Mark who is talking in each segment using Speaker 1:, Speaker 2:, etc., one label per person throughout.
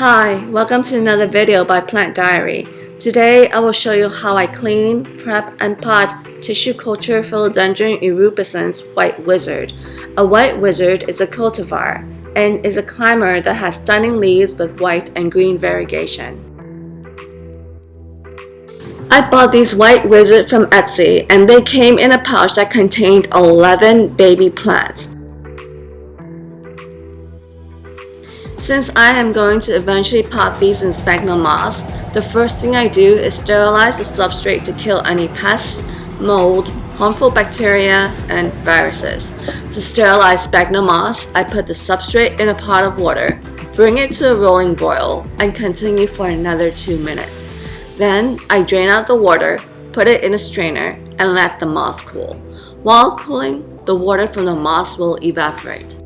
Speaker 1: Hi, welcome to another video by Plant Diary. Today I will show you how I clean, prep, and pot tissue culture Philodendron erubescens white wizard. A white wizard is a cultivar and is a climber that has stunning leaves with white and green variegation. I bought these white wizard from Etsy and they came in a pouch that contained 11 baby plants. Since I am going to eventually pot these in sphagnum moss, the first thing I do is sterilize the substrate to kill any pests, mold, harmful bacteria, and viruses. To sterilize sphagnum moss, I put the substrate in a pot of water, bring it to a rolling boil, and continue for another 2 minutes. Then I drain out the water, put it in a strainer, and let the moss cool. While cooling, the water from the moss will evaporate.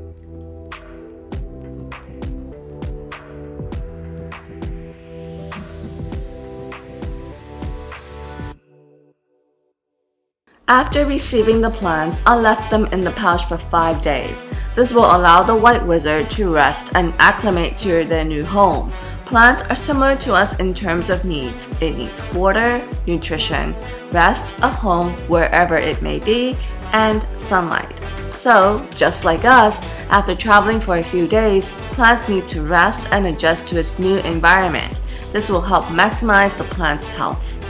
Speaker 1: After receiving the plants, I left them in the pouch for 5 days. This will allow the white wizard to rest and acclimate to their new home. Plants are similar to us in terms of needs. It needs water, nutrition, rest, a home wherever it may be, and sunlight. So, just like us, after traveling for a few days, plants need to rest and adjust to its new environment. This will help maximize the plant's health.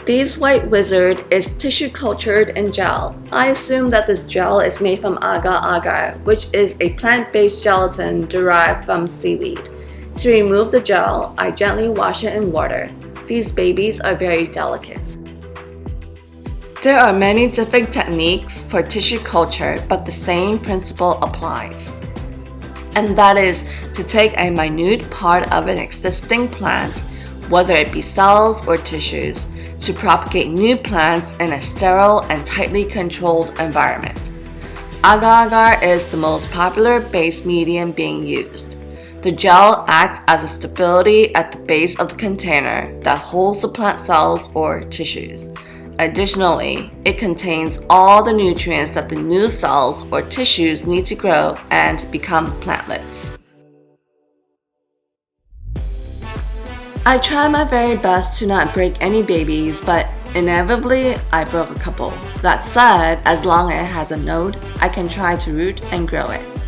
Speaker 1: This white wizard is tissue cultured in gel. I assume that this gel is made from agar-agar, which is a plant-based gelatin derived from seaweed. To remove the gel, I gently wash it in water. These babies are very delicate. There are many different techniques for tissue culture, but the same principle applies. And that is to take a minute part of an existing plant, whether it be cells or tissues, to propagate new plants in a sterile and tightly controlled environment. Agar-agar is the most popular base medium being used. The gel acts as a stability at the base of the container that holds the plant cells or tissues. Additionally, it contains all the nutrients that the new cells or tissues need to grow and become plantlets. I tried my very best to not break any babies, but inevitably I broke a couple. That said, as long as it has a node, I can try to root and grow it.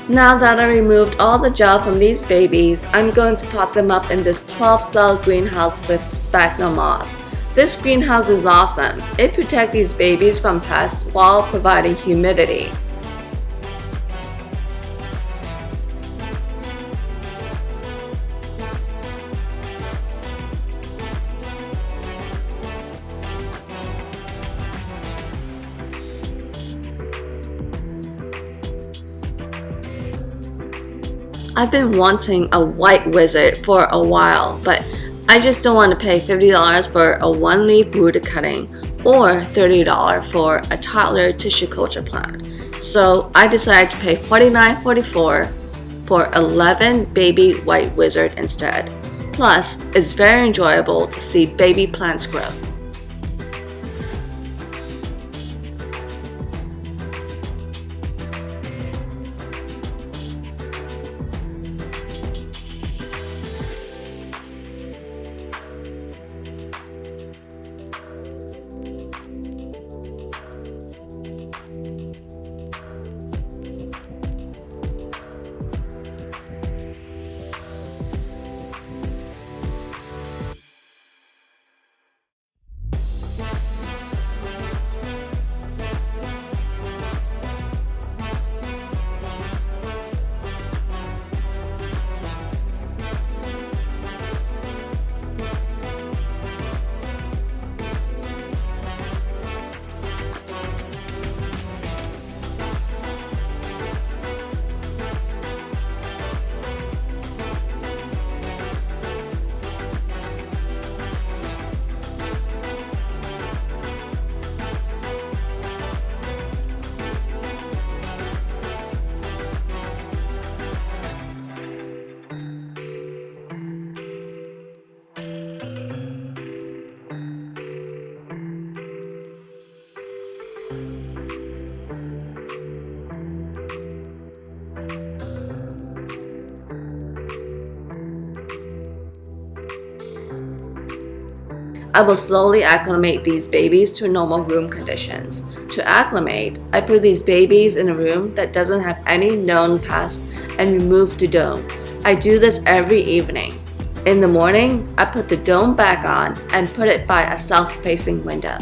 Speaker 1: Now that I removed all the gel from these babies, I'm going to pot them up in this 12-cell greenhouse with sphagnum moss. This greenhouse is awesome. It protects these babies from pests while providing humidity. I've been wanting a white wizard for a while, but I just don't want to pay $50 for a one-leaf wood cutting or $30 for a toddler tissue culture plant. So I decided to pay $49.44 for 11 baby white wizard instead. Plus, it's very enjoyable to see baby plants grow. I will slowly acclimate these babies to normal room conditions. To acclimate, I put these babies in a room that doesn't have any known pests and remove the dome. I do this every evening. In the morning, I put the dome back on and put it by a south-facing window.